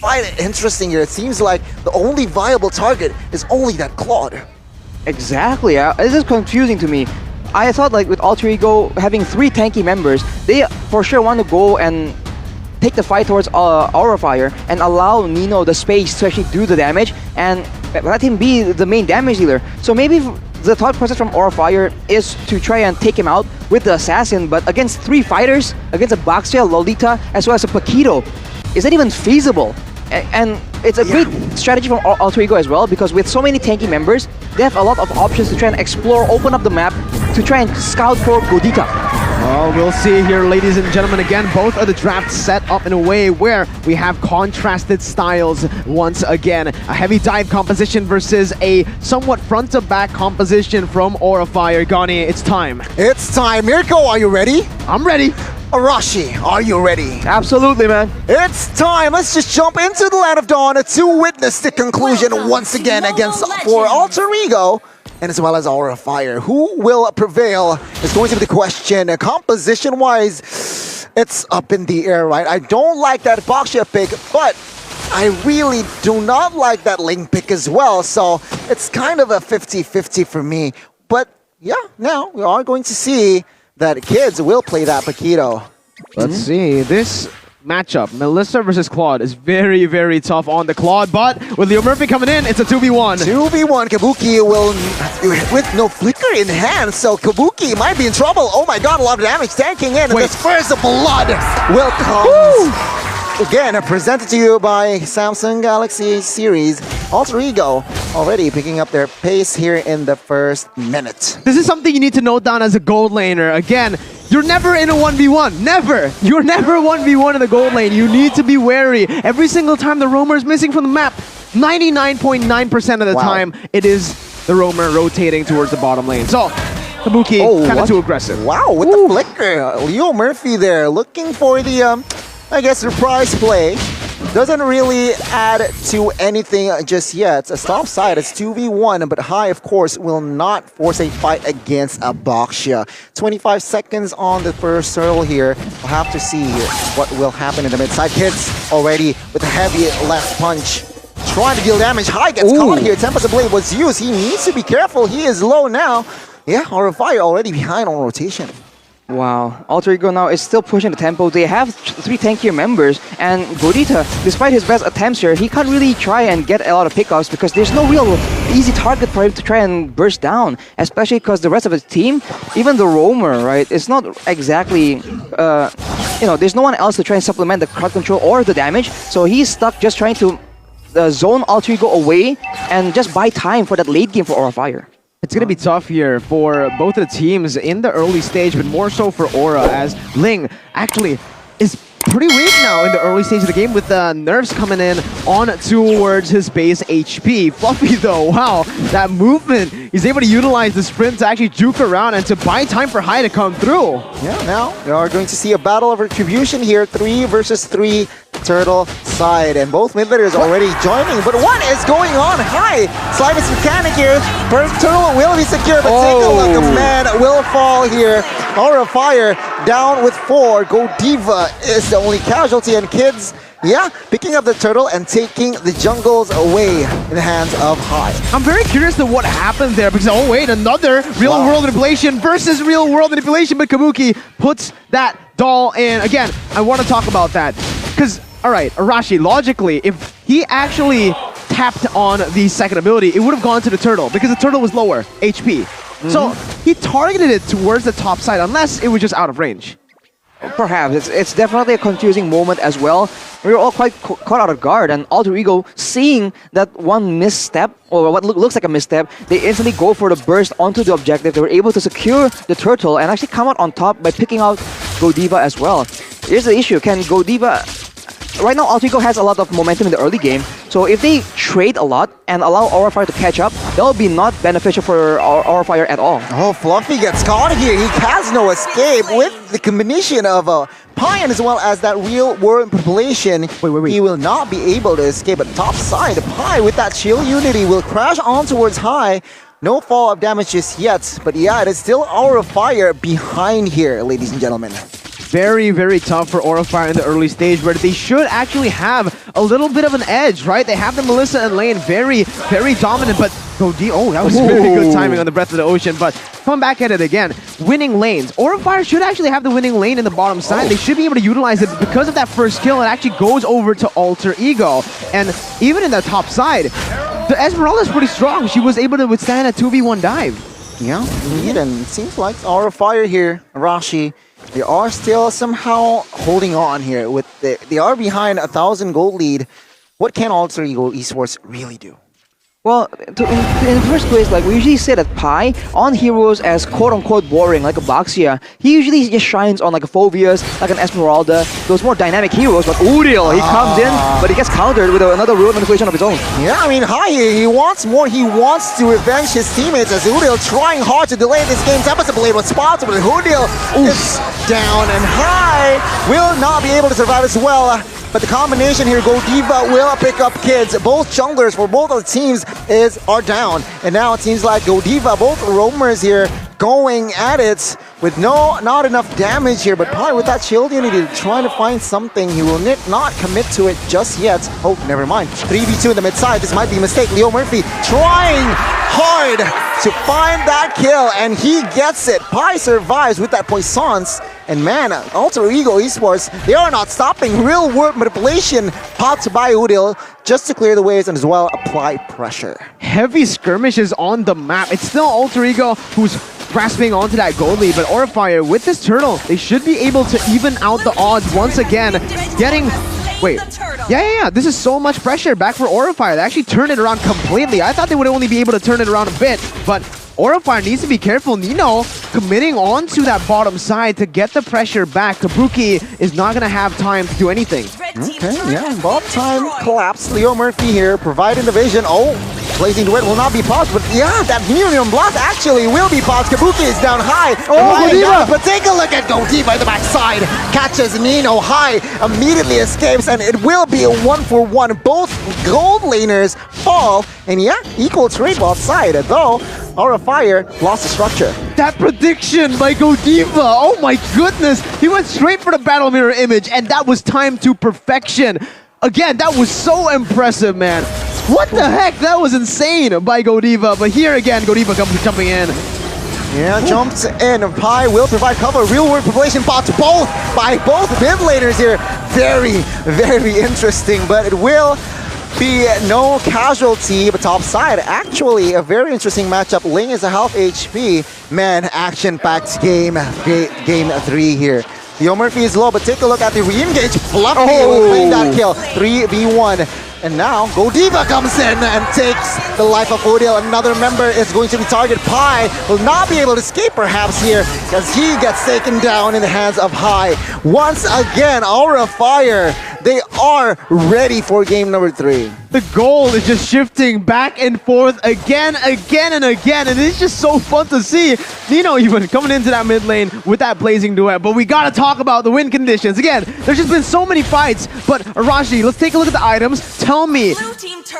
quite interesting here. It seems like the only viable target is only that Claude. Exactly. This is confusing to me. I thought like with Alter Ego having 3 tanky members, they for sure want to go and take the fight towards Aura Fire and allow Nino the space to actually do the damage and let him be the main damage dealer. So maybe the thought process from Aura Fire is to try and take him out with the Assassin, but against 3 fighters, against a Boxtail, Lolita, as well as a Paquito, is that even feasible? And it's a great strategy from Alter Ego as well, because with so many tanky members, they have a lot of options to try and explore, open up the map, to try and scout for Godita. Well, we'll see here, ladies and gentlemen. Again, both of the drafts set up in a way where we have contrasted styles once again. A heavy dive composition versus a somewhat front-to-back composition from Aura Fire. Gani, it's time. It's time. Mirko, are you ready? I'm ready. Arashi, are you ready? Absolutely, man. It's time. Let's just jump into the Land of Dawn to witness the conclusion once again against for Alter Ego and as well as Aura Fire. Who will prevail is going to be the question. Composition-wise, it's up in the air, right? I don't like that Boxia pick, but I really do not like that Ling pick as well. So it's kind of a 50-50 for me. But yeah, now we are going to see that kids will play that Paquito. Let's see. This matchup, Melissa versus Claude, is very, very tough on the Claude, but with Leo Murphy coming in, it's a 2v1. 2v1, Kabuki will, with no flicker in hand, so Kabuki might be in trouble. Oh my god, a lot of damage tanking in, and this first blood will come. Again, presented to you by Samsung Galaxy Series. Alter Ego already picking up their pace here in the first minute. This is something you need to note down as a gold laner. Again, you're never in a 1v1. Never! You're never 1v1 in the gold lane. You need to be wary. Every single time the roamer is missing from the map, 99.9% of the time, it is the roamer rotating towards the bottom lane. So, Kabuki, kind of too aggressive. Wow, with the flicker. Leo Murphy there, looking for the, I guess, surprise play. Doesn't really add to anything just yet. A stop side, it's 2v1, but High, of course, will not force a fight against a Boxia. 25 seconds on the first turtle here. We'll have to see what will happen in the mid-side. Kids already with a heavy left punch. Trying to deal damage. High gets caught here. Tempest Blade was used. He needs to be careful. He is low now. Yeah, Aura Fire already behind on rotation. Wow, Alter Ego now is still pushing the tempo. They have 3 tankier members, and Godita, despite his best attempts here, he can't really try and get a lot of pickoffs because there's no real easy target for him to try and burst down, especially because the rest of his team, even the roamer, right, it's not exactly, there's no one else to try and supplement the crowd control or the damage, so he's stuck just trying to zone Alter Ego away and just buy time for that late game for Aura Fire. It's going to be tough here for both of the teams in the early stage, but more so for Aura, as Ling actually is pretty weak now in the early stage of the game with the nerfs coming in on towards his base HP. Fluffy though, wow, that movement, he's able to utilize the sprint to actually juke around and to buy time for High to come through. Yeah, now we are going to see a battle of retribution here, 3 versus 3 turtle side, and both mid laners already joining. But what is going on? High Slimus mechanic here. First turtle will be secure, but take a look, a man will fall here. Aura Fire down with 4. Godiva is the only casualty, and kids, yeah, picking up the turtle and taking the jungles away in the hands of High. I'm very curious to what happened there, because oh wait, another real world manipulation versus real world manipulation, but Kabuki puts that doll in. Again, I want to talk about that, because alright, Arashi, logically, if he actually tapped on the second ability, it would have gone to the turtle, because the turtle was lower HP. So he targeted it towards the top side, unless it was just out of range. Perhaps. It's definitely a confusing moment as well. We were all quite caught out of guard, and Alter Ego, seeing that one misstep, or what looks like a misstep, they instantly go for the burst onto the objective. They were able to secure the turtle and actually come out on top by picking out Godiva as well. Here's the issue, can Godiva... Right now, Alter Ego has a lot of momentum in the early game, so if they trade a lot and allow Aura Fire to catch up, that will be not beneficial for Aura Fire at all. Oh, Fluffy gets caught here. He has no escape with the combination of Pion as well as that real world manipulation. Wait. He will not be able to escape at the top side. Pi with that shield unity will crash on towards High. No fall-up damage just yet, but yeah, it is still Aura Fire behind here, ladies and gentlemen. Very, very tough for Aura Fire in the early stage, where they should actually have a little bit of an edge, right? They have the Melissa and Lane very, very dominant, but Godiva, oh, that was really good timing on the Breath of the Ocean, but come back at it again. Winning lanes. Aura Fire should actually have the winning lane in the bottom side. They should be able to utilize it because of that first kill. It actually goes over to Alter Ego. And even in the top side, the Esmeralda is pretty strong. She was able to withstand a 2v1 dive. Yeah, indeed, and it seems like Aura Fire here, Arashi, they are still somehow holding on here. They are behind 1,000 gold lead. What can Alter Ego Esports really do? Well, in the first place, like we usually say that Pi on heroes as quote-unquote boring, like a Baxia, he usually just shines on like a Phobias, like an Esmeralda, those more dynamic heroes, but Uriel, he comes in, but he gets countered with another real manipulation of his own. Yeah, I mean, Hai, he wants more. He wants to revenge his teammates as Uriel trying hard to delay this game's episode blade was spots, but Uriel is down, and Hai will not be able to survive as well. But the combination here, Godiva will pick up kids. Both junglers for both of the teams are down. And now it seems like Godiva, both roamers here, going at it with not enough damage here. But Pi with that shield unity trying to find something. He will not commit to it just yet. Oh, never mind. 3v2 in the mid side. This might be a mistake. Leo Murphy trying hard to find that kill, and he gets it. Pi survives with that Poissons. And man, Alter Ego Esports, they are not stopping. Real world manipulation popped by Udil just to clear the waves and as well apply pressure. Heavy skirmishes on the map. It's still Alter Ego who's grasping onto that gold lead, but Aura Fire with this turtle, they should be able to even out the odds once again. Getting... Wait. Yeah. This is so much pressure back for Aura Fire. They actually turned it around completely. I thought they would only be able to turn it around a bit, but Aura Fire needs to be careful. Nino committing onto that bottom side to get the pressure back. Kabuki is not going to have time to do anything. Okay, yeah. Bob time collapse. Leo Murphy here providing the vision. Oh, Blazing Duet will not be paused, but yeah, that Minion Blast actually will be paused. Kabuki is down high. Oh, Godiva! But take a look at Godiva in the backside. Catches Nino high, immediately escapes, and it will be a 1-for-1. Both gold laners fall, and yeah, equal trade both side, though Aura Fire lost the structure. That prediction by Godiva, oh my goodness. He went straight for the battle mirror image, and that was timed to perfection. Again, that was so impressive, man. What the heck? That was insane by Godiva. But here again, Godiva comes jumping in. Yeah, jumps in. Pi will provide cover. Real world population bots by both mid laners here. Very, very interesting, but it will be no casualty, but top side, actually a very interesting matchup. Ling is a half HP. Man, action-packed game 3 here. Leo Murphy is low, but take a look at the re-engage. Fluffy will claim that kill. 3v1. And now, Godiva comes in and takes the life of Odil. Another member is going to be targeted. Pi will not be able to escape perhaps here because he gets taken down in the hands of Hai. Once again, Aura Fire, they are ready for game number 3. The goal is just shifting back and forth again and again, and it's just so fun to see. Nino even coming into that mid lane with that Blazing Duet, but we gotta talk about the win conditions. Again, there's just been so many fights, but Arashi, let's take a look at the items. Tell me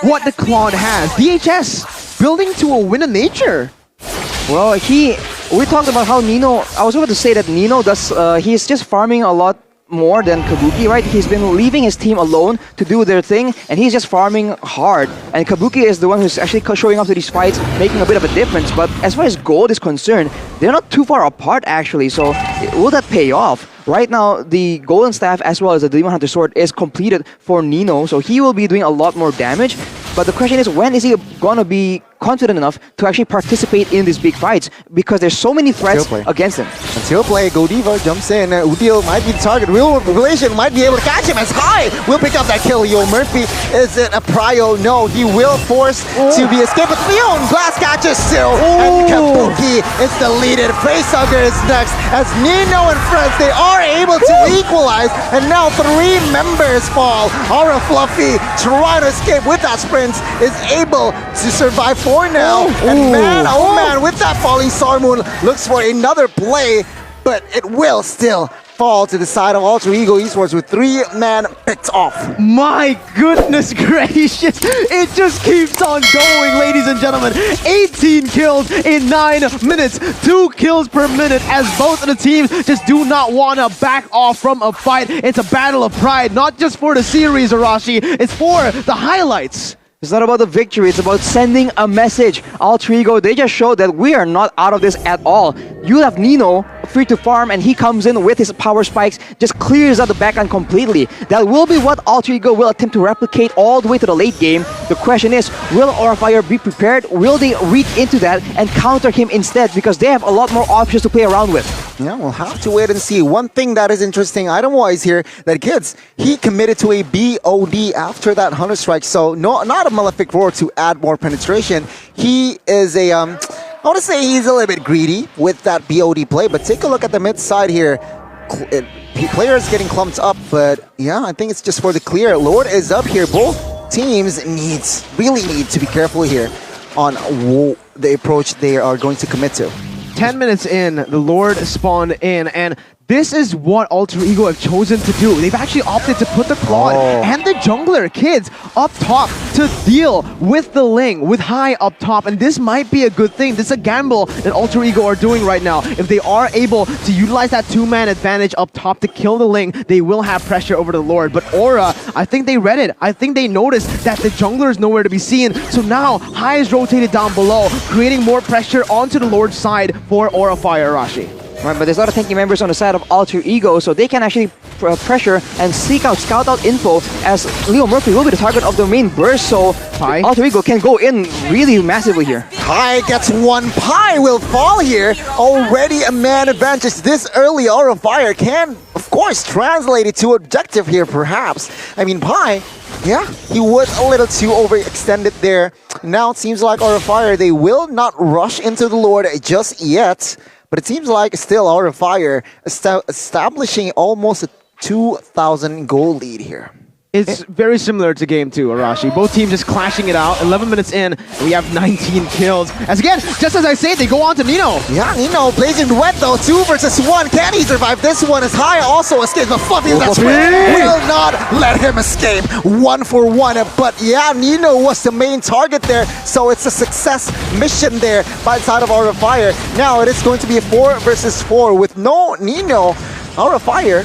what the Claude has. DHS, building to a win of nature. Well, we talked about how Nino, I was about to say that Nino does, he's just farming a lot more than Kabuki, right? He's been leaving his team alone to do their thing, and he's just farming hard. And Kabuki is the one who's actually showing up to these fights, making a bit of a difference. But as far as gold is concerned, they're not too far apart, actually. So will that pay off? Right now, the Golden Staff as well as the Demon Hunter Sword is completed for Nino, so he will be doing a lot more damage. But the question is, when is he gonna be confident enough to actually participate in these big fights? Because there's so many threats against him. Until play, Godiva jumps in. Udil might be the target. Real Relation might be able to catch him as Hai will pick up that kill. Leo Murphy, is it a prio? No, he will force to be escaped. But Leon Glass catches still. And Kabuki is deleted. Facehugger is next. As Nino and friends, they are able to equalize. And now 3 members fall. Aura Fluffy trying to escape with that sprint is able to survive for now. And man, oh man, with that falling Star Moon, looks for another play, but it will still fall to the side of Alter Ego Esports with 3-man picked off. My goodness gracious, it just keeps on going, ladies and gentlemen. 18 kills in 9 minutes, 2 kills per minute, as both of the teams just do not want to back off from a fight. It's a battle of pride, not just for the series, Arashi, it's for the highlights. It's not about the victory, it's about sending a message. Alter Ego, they just showed that we are not out of this at all. You have Nino free to farm and he comes in with his power spikes, just clears out the backline completely. That will be what Alter Ego will attempt to replicate all the way to the late game. The question is, will Aura Fire be prepared? Will they read into that and counter him instead? Because they have a lot more options to play around with. Yeah, we'll have to wait and see. One thing that is interesting item-wise here, that Kids, he committed to a BOD after that Hunter Strike, so not a Malefic Roar to add more penetration. He is a, I want to say he's a little bit greedy with that BOD play, but take a look at the mid side here. Players getting clumped up, but yeah, I think it's just for the clear. Lord is up here. Both teams really need to be careful here on the approach they are going to commit to. 10 minutes in, the Lord spawned in, and this is what Alter Ego have chosen to do. They've actually opted to put the Claude and the jungler, Kids, up top to deal with the Ling, with High up top, and this might be a good thing. This is a gamble that Alter Ego are doing right now. If they are able to utilize that 2-man advantage up top to kill the Ling, they will have pressure over the Lord. But Aura, I think they read it. I think they noticed that the jungler is nowhere to be seen. So now, High is rotated down below, creating more pressure onto the Lord's side for Aura Fire Arashi. Right, but there's a lot of tanky members on the side of Alter Ego, so they can actually pressure and scout out info, as Leo Murphy will be the target of the main burst, so Alter Ego can go in really massively here. Pi gets one. Pi will fall here. Already a man advantage this early. Aura Fire can, of course, translate it to objective here, perhaps. I mean, Pi, yeah, he was a little too overextended there. Now it seems like Aura Fire, they will not rush into the Lord just yet. But it seems like still Aura Fire establishing almost a 2,000 goal lead here. It's very similar to game 2, Arashi. Both teams just clashing it out. 11 minutes in, we have 19 kills. As again, just as I say, they go on to Nino. Yeah, Nino blazing wet though. 2 versus 1. Can he survive? This one is High also escapes, but Fluffy that's will not let him escape. 1 for 1. But yeah, Nino was the main target there, so it's a success mission there by the side of Aura Fire. Now it is going to be a 4 versus 4 with no Nino. Aura Fire,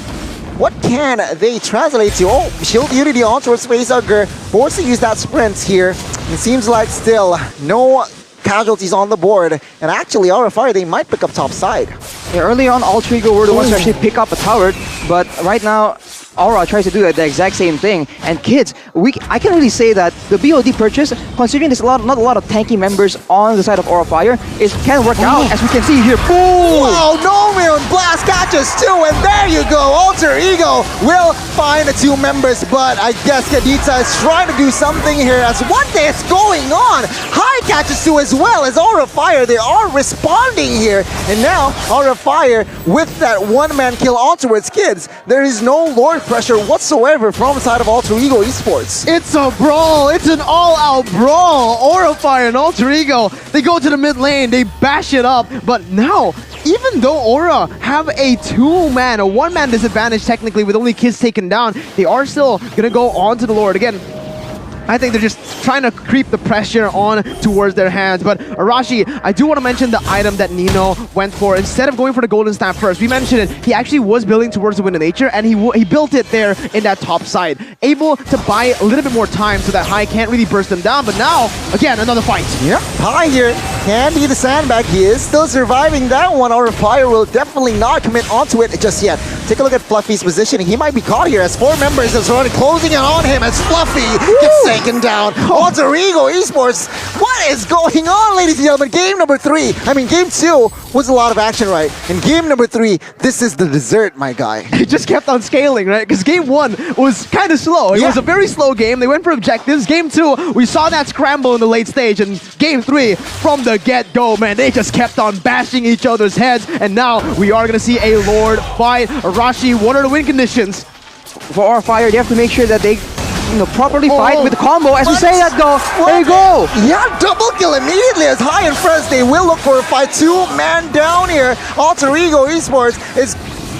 what can they translate to? Oh, Shield Unity on towards Facehugger, forced to use that sprint here. It seems like still no casualties on the board. And actually, Aura Fire, they might pick up top side. Yeah, early on, Alter Ego were the ones to actually pick up a tower, but right now, Aura tries to do the exact same thing. And Kids, I can really say that the BOD purchase, considering there's not a lot of tanky members on the side of Aura Fire, it can work out, as we can see here. Boom! Wow, no Million Blast catches 2, and there you go. Alter Ego will find the 2 members, but I guess Kadita is trying to do something here as what is going on? High catches 2 as well as Aura Fire. They are responding here, and now Aura Fire with that 1-man kill onwards. Kids, there is no Lord pressure whatsoever from the side of Alter Ego Esports. It's a brawl. It's an all-out brawl. Aura Fire and Alter Ego, they go to the mid lane, they bash it up, but now, even though Aura have a 2-man, a 1-man disadvantage technically with only Kids taken down, they are still gonna go on to the Lord. Again, I think they're just trying to creep the pressure on towards their hands. But Arashi, I do want to mention the item that Nino went for. Instead of going for the golden staff first, we mentioned it, he actually was building towards the Wind of Nature, and he built it there in that top side. Able to buy a little bit more time so that High can't really burst them down. But now, again, another fight. Yeah, High here can be the sandbag. He is still surviving that one. Aura Fire will definitely not commit onto it just yet. Take a look at Fluffy's positioning. He might be caught here as 4 members are already closing in on him as Fluffy gets taken down. Alter Ego Esports, what is going on, ladies and gentlemen? Game number 3, I mean game 2 was a lot of action, right? In game number 3, this is the dessert, my guy. It just kept on scaling, right? Because game 1 was kind of slow. It was a very slow game. They went for objectives. Game 2, we saw that scramble in the late stage. And game 3, from the get-go, man, they just kept on bashing each other's heads. And now we are going to see a Lord fight. Arashi, what are the win conditions? For Aura Fire, they have to make sure that they properly fight with the combo. As we say that though, there you go. Yeah, double kill immediately as High and Friends. They will look for a fight. 2-man down here. Alter Ego Esports is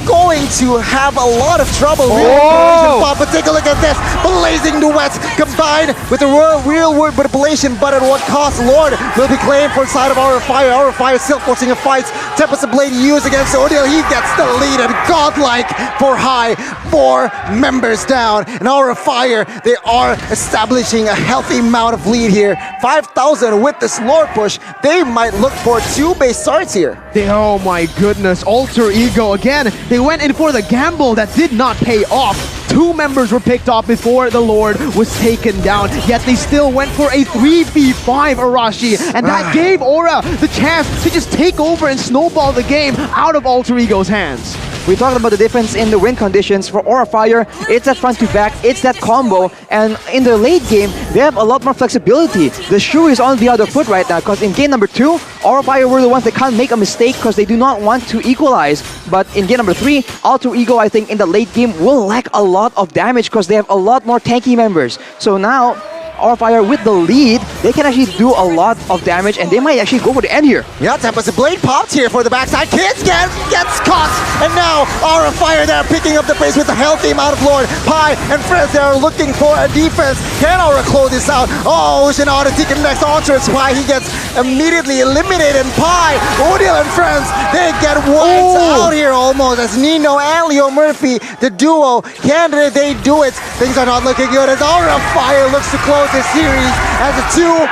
going to have a lot of trouble. But take a look at this. Blazing duets combined with the real world manipulation, but at what cost? Lord will be claimed for side of Aura Fire. Aura Fire still forcing a fight. Tempest Blade used against Odile. He gets the lead, and godlike for High. 4 members down. And Aura Fire, they are establishing a healthy amount of lead here. 5,000 with this lore push. They might look for 2 base starts here. Oh my goodness, Alter Ego again. They went in for the gamble that did not pay off. 2 members were picked off before the Lord was taken down, yet they still went for a 3v5 Arashi, and that gave Aura the chance to just take over and snowball the game out of Alter Ego's hands. We talked about the difference in the win conditions. For Aura Fire, it's that front to back, it's that combo, and in the late game, they have a lot more flexibility. The shoe is on the other foot right now, because in game number 2, Aura Fire were the ones that can't make a mistake because they do not want to equalize. But in game number 3, Alter Ego, I think, in the late game will lack a lot of damage because they have a lot more tanky members. So now, Aura Fire with the lead, they can actually do a lot of damage, and they might actually go for the end here. Yeah, Tempest Blade popped here for the backside. Kids gets caught, and now Aura Fire, they're picking up the pace with a healthy amount of Lord. Pi and friends, they are looking for a defense. Can Aura close this out? Oh, Ocean Odyssey connects onto his Pi. He gets immediately eliminated, and Pi, Odile and friends, they get wiped out here almost as Nino and Leo Murphy, the duo, can they do it? Things are not looking good as Aura Fire looks to close this series as a 2-1.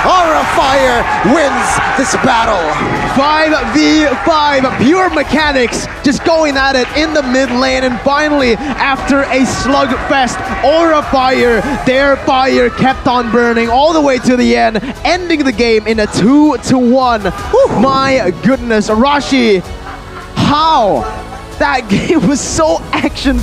Aura Fire wins this battle. 5v5, pure mechanics, just going at it in the mid lane, and finally, after a slugfest, Aura Fire, their fire kept on burning all the way to the end, ending the game in a 2-1. My goodness, Arashi, how? That game was so action